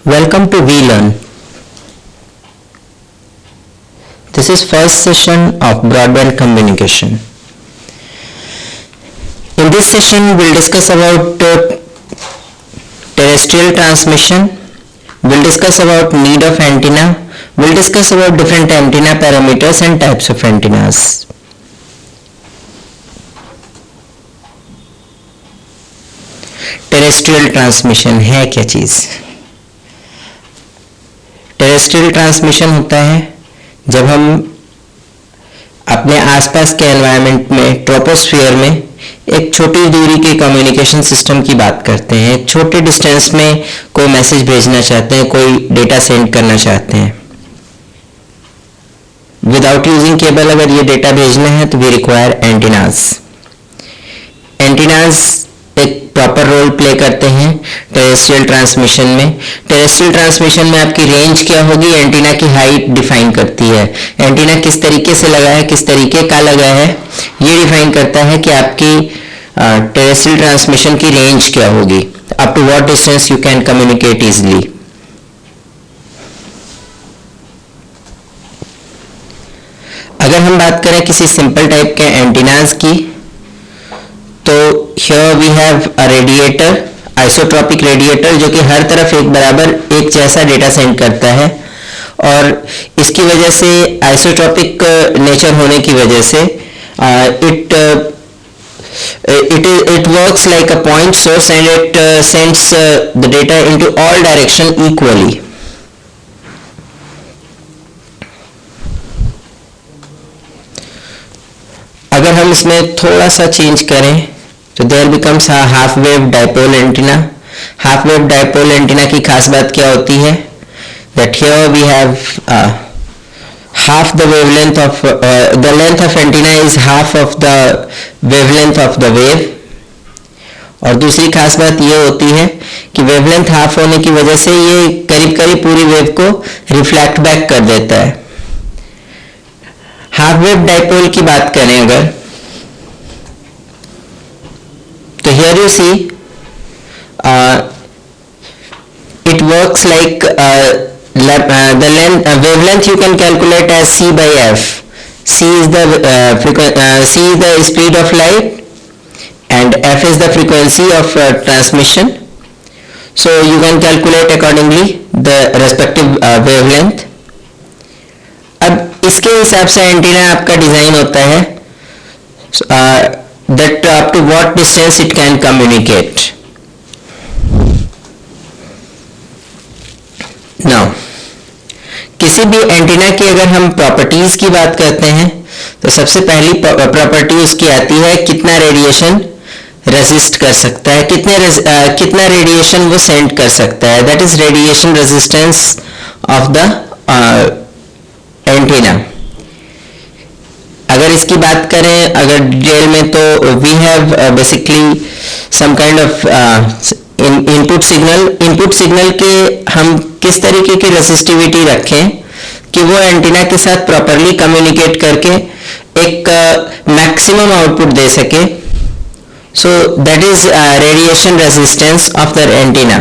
Welcome to VLearn. This is first session of broadband communication. In this session we'll discuss about terrestrial transmission, we'll discuss about need of antenna, we'll discuss about different antenna parameters and types of antennas. Terrestrial transmission है क्या चीज़? Terrestrial transmission होता है जब हम अपने आसपास के environment में, ट्रोपोस्फियर में एक छोटी दूरी के कम्युनिकेशन सिस्टम की बात करते हैं। छोटे डिस्टेंस में कोई मैसेज भेजना चाहते हैं, कोई डेटा सेंड करना चाहते हैं। विदाउट यूजिंग केबल अगर ये डेटा भेजना है तो वी रिक्वायर एंटीनास। एंटीनास एक प्रॉपर रोल प्ले करते हैं टेरेस्ट्रियल ट्रांसमिशन में। टेरेस्ट्रियल ट्रांसमिशन में आपकी रेंज क्या होगी, एंटीना की हाइट डिफाइन करती है। एंटीना किस तरीके से लगा है, किस तरीके का लगा है, ये डिफाइन करता है कि आपकी टेरेस्ट्रियल ट्रांसमिशन की रेंज क्या होगी, up to what distance you can communicate easily. अगर हम बात करें किसी सिंपल टाइप के एंटीनास की, तो here we have a radiator, isotropic radiator, जो कि हर तरफ एक बराबर एक जैसा डेटा सेंड करता है। और इसकी वजह से, आइसोट्रॉपिक नेचर होने की वजह से it works like a point source and it sends the data into all direction equally. अगर हम इसमें थोड़ा सा चेंज करें तो there becomes a half wave dipole antenna. Half wave dipole antenna की खास बात क्या होती है, that here we have half the wavelength of the length of antenna is half of the wavelength of the wave। और दूसरी खास बात ये होती है कि वेवलेंथ हाफ होने की वजह से ये करीब करीब पूरी वेव को रिफ्लेक्ट बैक कर देता है। हाफ वेव डाइपोल की बात करें अगर, तो here you see it works like the wavelength you can calculate as c by f. C is the speed of light and f is the frequency of transmission. So you can calculate accordingly the respective wavelength. अब इसके हिसाब से antenna आपका design होता है that up to what distance it can communicate. Now किसी भी antenna की अगर हम प्रॉपर्टीज की बात करते हैं तो सबसे पहली प्रॉपर्टी उसकी आती है कितना रेडिएशन रेजिस्ट कर सकता है, कितना रेडिएशन वो सेंड कर सकता है, that is radiation resistance of the antenna. अगर इसकी बात करें अगर डिटेल में, तो we have basically some kind of input signal के हम किस तरीके की रेसिस्टिविटी रखें कि वो एंटीना के साथ प्रॉपरली कम्युनिकेट करके एक मैक्सिमम आउटपुट दे सके। So that is radiation resistance of the antenna.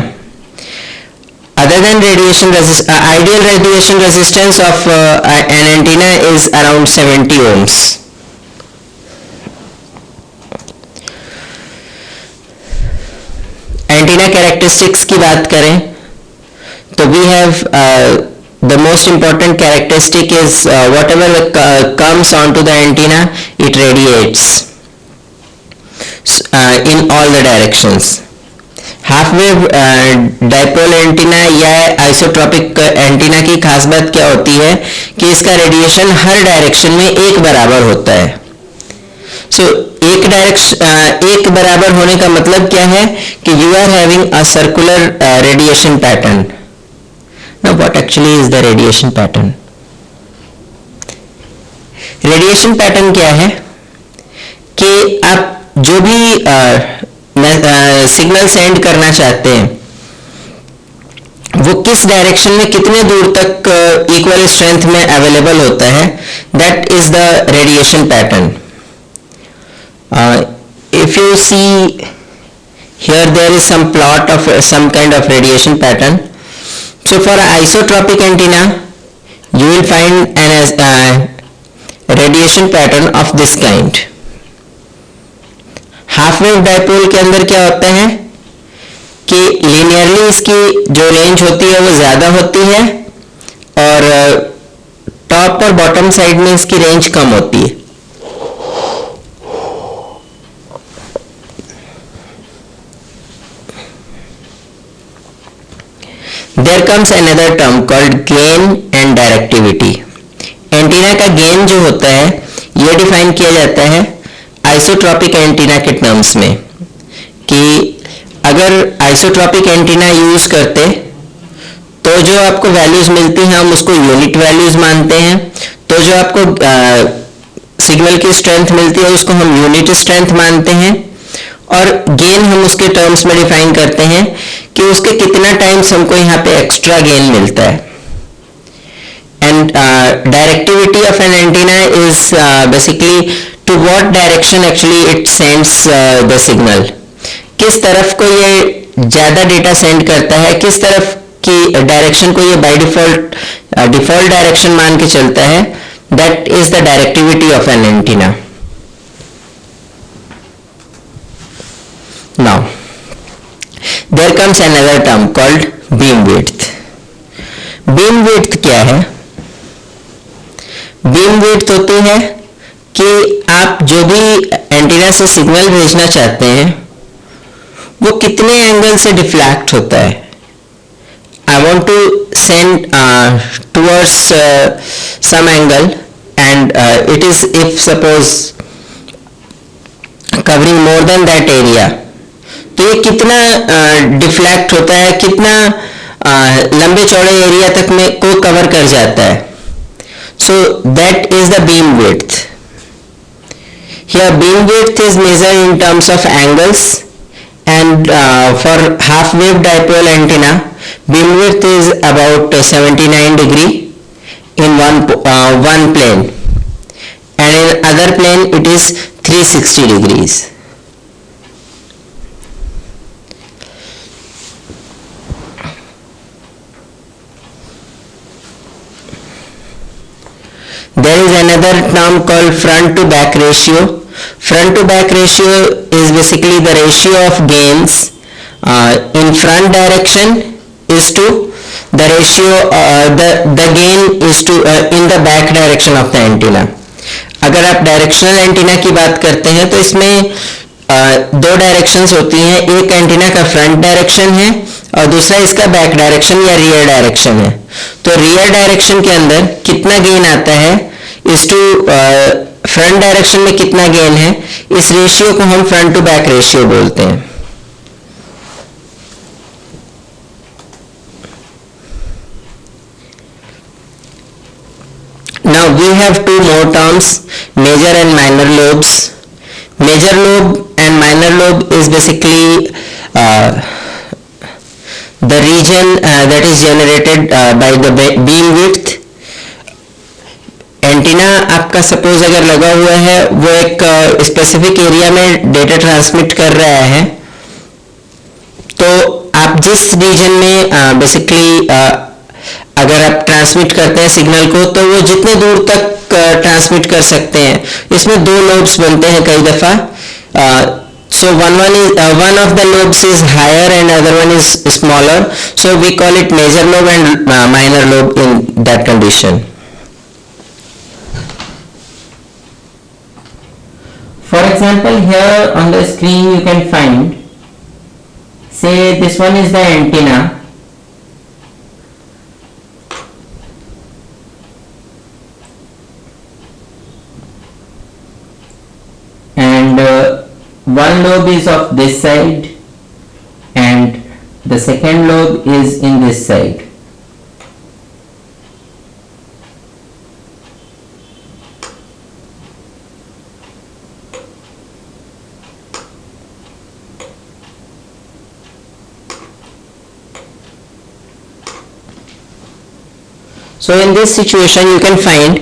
Other than ideal radiation resistance of an antenna is around 70 ohms. Antenna characteristics की बात करें तो we have the most important characteristic is whatever comes onto the antenna, it radiates in all the directions. Half wave dipole antenna या isotropic antenna की खास बात क्या होती है कि इसका रेडिएशन हर डायरेक्शन में एक बराबर होता है। सो एक बराबर होने का मतलब क्या है कि you are having a circular radiation pattern. Now what actually is the radiation pattern? Radiation pattern क्या है कि आप जो भी सिग्नल सेंड करना चाहते हैं वो किस डायरेक्शन में कितने दूर तक इक्वल स्ट्रेंथ में अवेलेबल होता है, that is the radiation pattern. If you see here there is some plot of some kind of radiation pattern. So for isotropic antenna, you will find an radiation pattern of this kind. Half wave dipole के अंदर क्या होता है कि linearly इसकी जो range होती है वो ज़्यादा होती है और टॉप और बॉटम साइड में इसकी रेंज कम होती है. There comes another term called gain and directivity. Antenna का गेन जो होता है ये डिफाइन किया जाता है आइसोट्रॉपिक एंटीना के टर्म्स में कि अगर आइसोट्रॉपिक एंटीना यूज करते तो जो आपको वैल्यूज मिलती हैं हम उसको यूनिट वैल्यूज मानते हैं. तो जो आपको सिग्नल की स्ट्रेंथ मिलती है उसको हम यूनिट स्ट्रेंथ मानते हैं. और गेन हम उसके टर्म्स में डिफाइन करते हैं कि उसके कितना टाइम्स हमको यहाँ पे एक्स्ट्रा गेन मिलता है. And directivity of an antenna is basically to what direction actually it sends the signal. किस तरफ को ये ज्यादा डेटा सेंड करता है, किस तरफ की डायरेक्शन को ये बाय डिफॉल्ट डायरेक्शन मान के चलता है. That is the directivity of an antenna. Now, there comes another term called beam width. Beam width क्या है? Beam width होती है कि आप जो भी एंटीना से सिग्नल भेजना चाहते हैं वो कितने एंगल से डिफ्लेक्ट होता है. I want to send towards some angle and it is if suppose covering more than that area. तो ये कितना डिफ्लेक्ट होता है, कितना लंबे चौड़े एरिया तक में को कवर कर जाता है. So that is the beam width. Here beam width is measured in terms of angles and for half wave dipole antenna beam width is about 79 degree in one plane and in other plane it is 360 degrees. There is another term called front to back ratio. Front to back ratio is basically the ratio of gains in front direction is to the ratio the gain is to in the back direction of the antenna. अगर आप directional antenna की बात करते हैं तो इसमें दो directions होती हैं. एक एंटीना का फ्रंट डायरेक्शन है और दूसरा इसका बैक डायरेक्शन या रियर डायरेक्शन है. तो रियर डायरेक्शन के अंदर कितना गेन आता है इस टू फ्रंट डायरेक्शन में कितना गेन है, इस रेशियो को हम फ्रंट टू बैक रेशियो बोलते हैं. Now we have two more terms, major and minor lobes. Major lobe and minor lobe is basically the region that is generated by the beam width. Antenna आपका suppose अगर लगा हुआ है वो एक specific area में डेटा ट्रांसमिट कर रहा है, तो आप जिस रीजन में बेसिकली अगर आप ट्रांसमिट करते हैं सिग्नल को तो वो जितने दूर तक ट्रांसमिट कर सकते हैं. इसमें दो लोब्स बनते हैं कई दफा. So one of the lobes is higher and other one is smaller. So we call it major lobe and minor lobe in that condition. For example, here on the screen you can find, say this one is the antenna. And one lobe is of this side and the second lobe is in this side. So in this situation you can find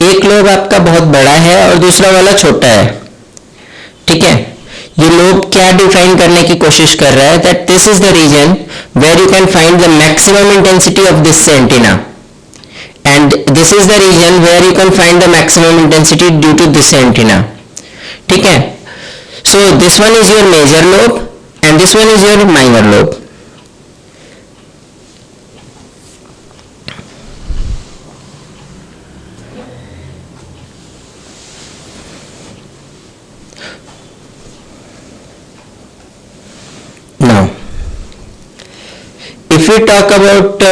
एक lobe आपका बहुत बड़ा है और दूसरा वाला छोटा है. ठीक है, ये लोग क्या डिफाइन करने की कोशिश कर रहा है, that this is the region where you can find the maximum intensity of this antenna, and this is the region where you can find the maximum intensity due to this antenna. ठीक है. So this one is your major lobe and this one is your minor lobe. Now, if we talk about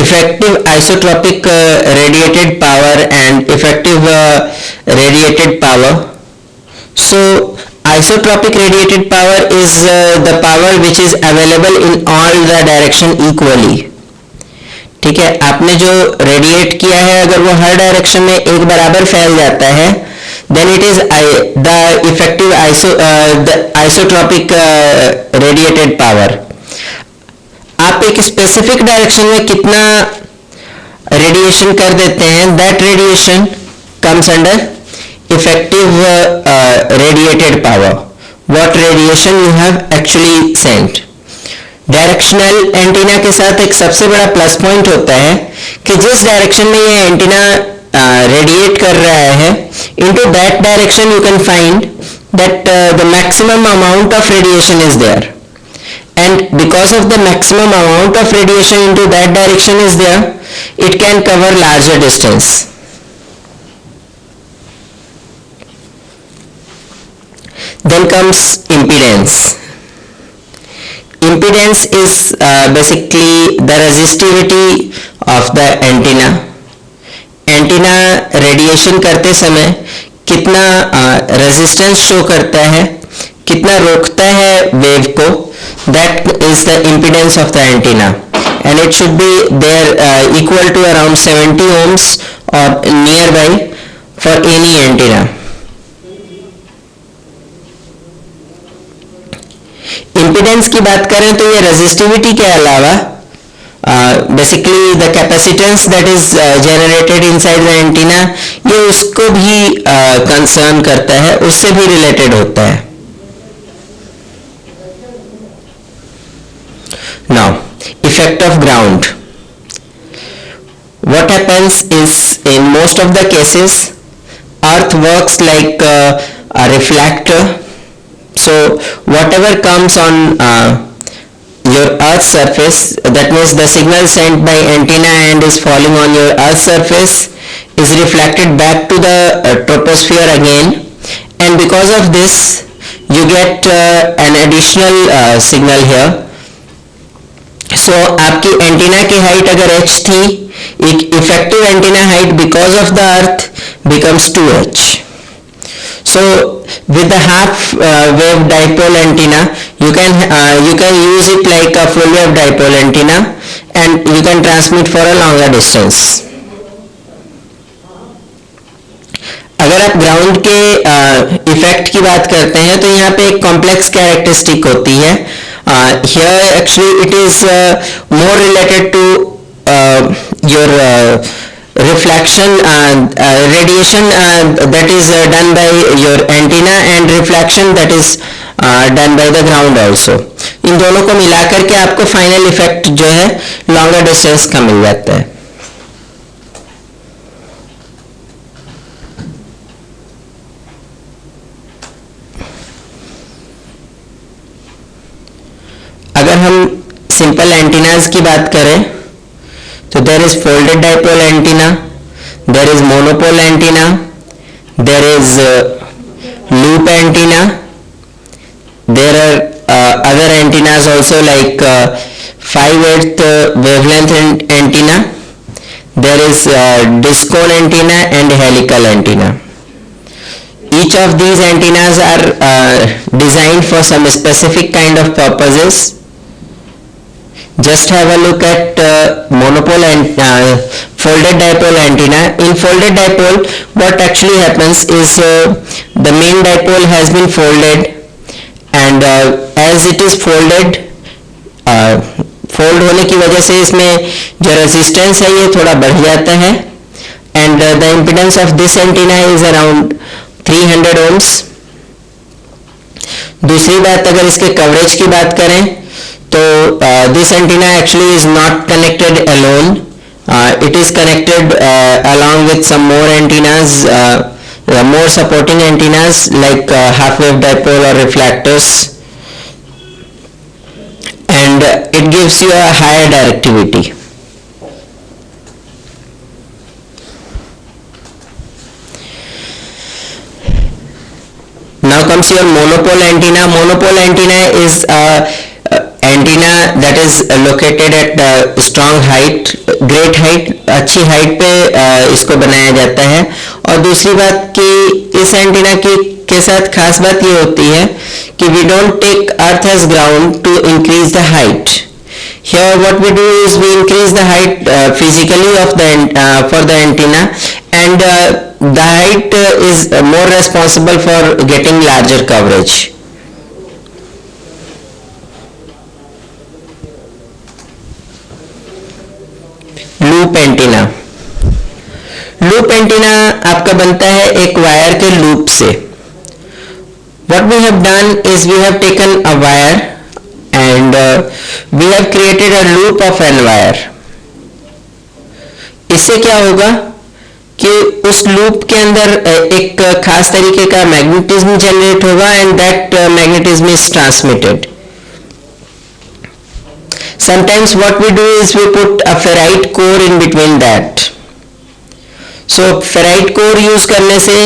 effective isotropic radiated power and effective radiated power, so isotropic radiated power is the power which is available in all the direction equally. ठीक है. आपने जो radiate किया है अगर वो हर direction में एक बराबर फैल जाता है, then it is the effective isotropic radiated power. आप एक स्पेसिफिक डायरेक्शन में कितना रेडिएशन कर देते हैं, that radiation comes under effective radiated power, what radiation you have actually sent. Directional antenna के साथ एक सबसे बड़ा प्लस पॉइंट होता है कि जिस डायरेक्शन में ये एंटीना रेडिएट कर रहा है, into that direction you can find that the maximum amount of radiation is there, and because of the maximum amount of radiation into that direction is there, it can cover larger distance. Then comes impedance. Impedance is basically the resistivity of the antenna. Antenna radiation करते समय कितना resistance show करता है, कितना रोकता है wave को, that is the impedance of the antenna, and it should be there equal to around 70 ohms or nearby for any antenna. Impedance की बात करें तो ये रेजिस्टिविटी के अलावा basically the capacitance that is generated inside the antenna, ये उसको भी कंसर्न करता है, उससे भी रिलेटेड होता है. Now effect of ground. What happens is in most of the cases earth works like a reflector. So whatever comes on your earth surface, that means the signal sent by antenna and is falling on your earth surface is reflected back to the troposphere again, and because of this you get an additional signal here. So आपकी antenna की height अगर h थी, effective antenna height because of the earth becomes 2h. So with the half wave dipole antenna you can use it like a full wave dipole antenna, and you can transmit for a longer distance. अगर आप ground के effect की बात करते हैं तो यहाँ पे एक कॉम्प्लेक्स कैरेक्टरिस्टिक होती है. Here actually it is more related to your reflection radiation that is done by your antenna and reflection that is done by the ground also. इन दोनों को मिलाकर के आपको फाइनल इफेक्ट जो है लॉन्गर डिस्टेंस का मिल जाता है. अगर हम सिंपल एंटीनाज की बात करें तो there is folded dipole antenna, there is monopole antenna, there is loop antenna, there are other antennas also like 5/8 wavelength antenna, there is discone antenna and helical antenna. Each of these antennas are designed for some specific kind of purposes. Just have a look at monopole and folded dipole antenna. In folded dipole what actually happens is the main dipole has been folded, and as it is folded, fold होने की वजह से इसमें जो resistance है ये थोड़ा बढ़ जाता है, and the impedance of this antenna is around 300 ohms, दूसरी बात, अगर इसके कवरेज की बात करें तो this antenna actually is not connected alone, it is connected along with some more antennas, more supporting antennas like half wave dipole or reflectors, and it gives you a higher directivity. Now comes your monopole antenna. Monopole antenna is a antenna that is located at strong height, great height, अच्छी height पे इसको बनाया जाता है. और दूसरी बात कि इस एंटीना के साथ खास बात ये होती है कि we don't take earth as ground to increase the height. Here what we do is we increase the height physically of the for the antenna, and the height is more responsible for getting larger coverage. Loop antenna. Loop antenna आपका बनता है एक wire के loop से. What we have done is we have taken a wire and we have created a loop of an wire. इससे क्या होगा कि उस लूप के अंदर एक खास तरीके का मैग्नेटिज्म जनरेट होगा and that magnetism is transmitted. Sometimes what we do is we put a ferrite core in between that. So ferrite core use करने से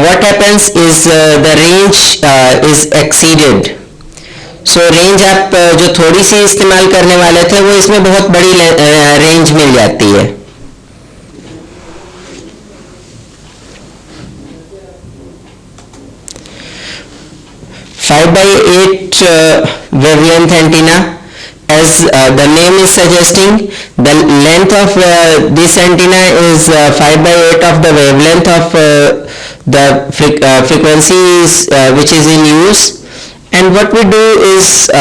what happens is the range is exceeded. So range आप जो थोड़ी सी इस्तेमाल करने वाले थे वो इसमें बहुत बड़ी रेंज मिल जाती है. Five by 8 wavelength antenna. As the name is suggesting, the length of this antenna is 5 by 8 of the wavelength of the frequencies which is in use. And what we do is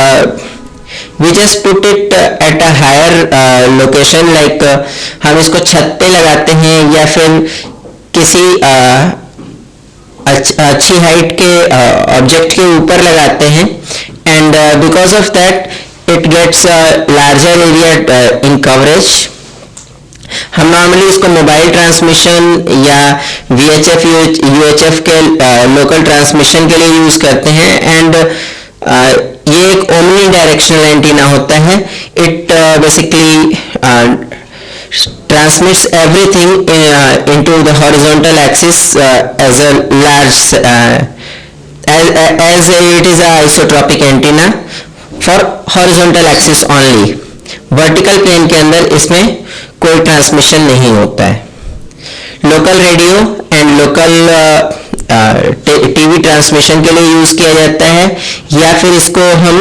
we just put it at a higher location, like हम इसको छत पे लगाते हैं या फिर किसी अच्छी हाइट के ऑब्जेक्ट के ऊपर लगाते हैं, and because of that it gets a larger area in coverage. हम नॉर्मली इसको मोबाइल ट्रांसमिशन या VHF UHF के लोकल ट्रांसमिशन के लिए यूज करते हैं. एंड ये एक ओमनी डायरेक्शनल एंटीना होता है. It basically transmits everything into the horizontal axis as a large as it is a isotropic antenna for horizontal axis only. vertical plane के अंदर इसमें कोई ट्रांसमिशन नहीं होता है. Local radio and local TV transmission के लिए यूज किया जाता है या फिर इसको हम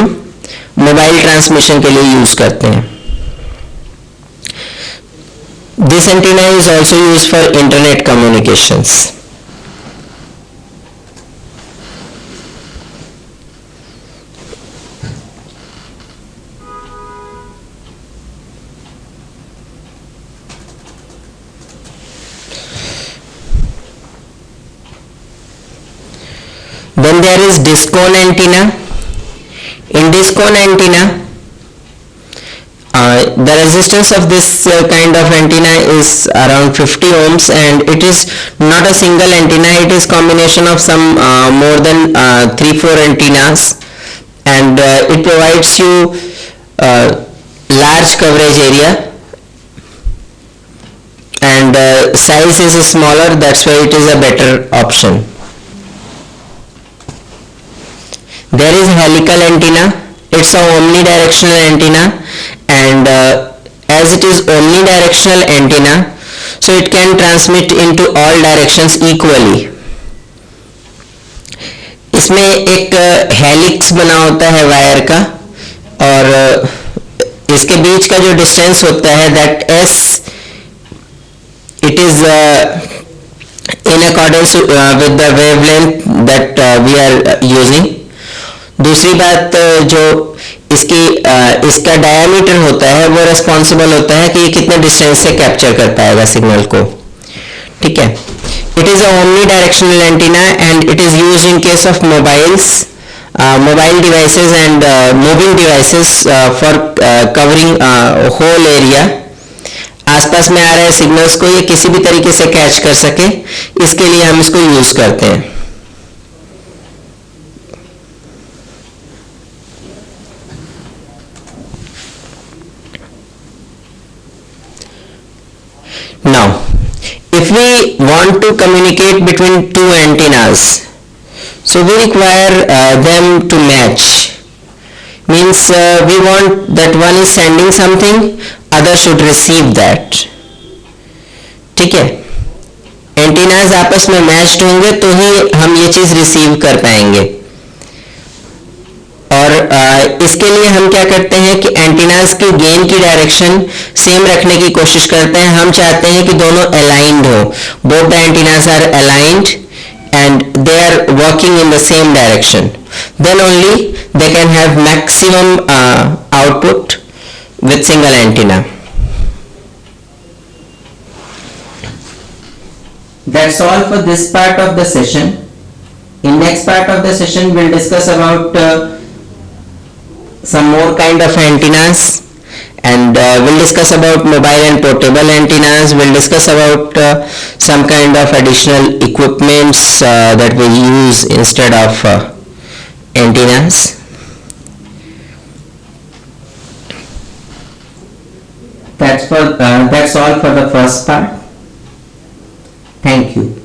मोबाइल ट्रांसमिशन के लिए यूज करते हैं. This antenna is also used for internet communications. Then there is disc cone antenna. In disc cone antenna, the resistance of this kind of antenna is around 50 ohms, and it is not a single antenna, it is combination of some more than 3-4 antennas, and it provides you large coverage area, and size is smaller, that's why it is a better option. There is helical antenna. It's a omnidirectional antenna, and as it is omnidirectional antenna, so it can transmit into all directions equally. इसमें एक helix बना होता है wire का, और इसके बीच का जो डिस्टेंस होता है that S, it is in accordance with the wavelength that we are using. दूसरी बात जो इसका डायमीटर होता है वो रिस्पॉन्सिबल होता है कि ये कितने डिस्टेंस से कैप्चर कर पाएगा सिग्नल को. ठीक है. It is a omni directional antenna and it is used in case of mobiles mobile devices and moving devices for covering whole area. आसपास में आ रहे सिग्नल्स को ये किसी भी तरीके से कैच कर सके, इसके लिए हम इसको यूज करते हैं. Now, if we want to communicate between two antennas, so we require them to match. Means we want that one is sending something, other should receive that. ठीक है, एंटीनाज आपस में मैच्ड होंगे तो ही हम ये चीज रिसीव कर पाएंगे. और इसके लिए हम क्या करते हैं कि एंटीनाज की गेन की डायरेक्शन सेम रखने की कोशिश करते हैं. हम चाहते हैं कि दोनों अलाइंड हो, both the antennas are aligned and they are working in the same direction. Then only they can have maximum output with single antenna. That's all for this part of the session. In next part of the session we'll discuss about some more kind of antennas, and we'll discuss about mobile and portable antennas. We'll discuss about some kind of additional equipments that we use instead of antennas. That's all for the first part. Thank you.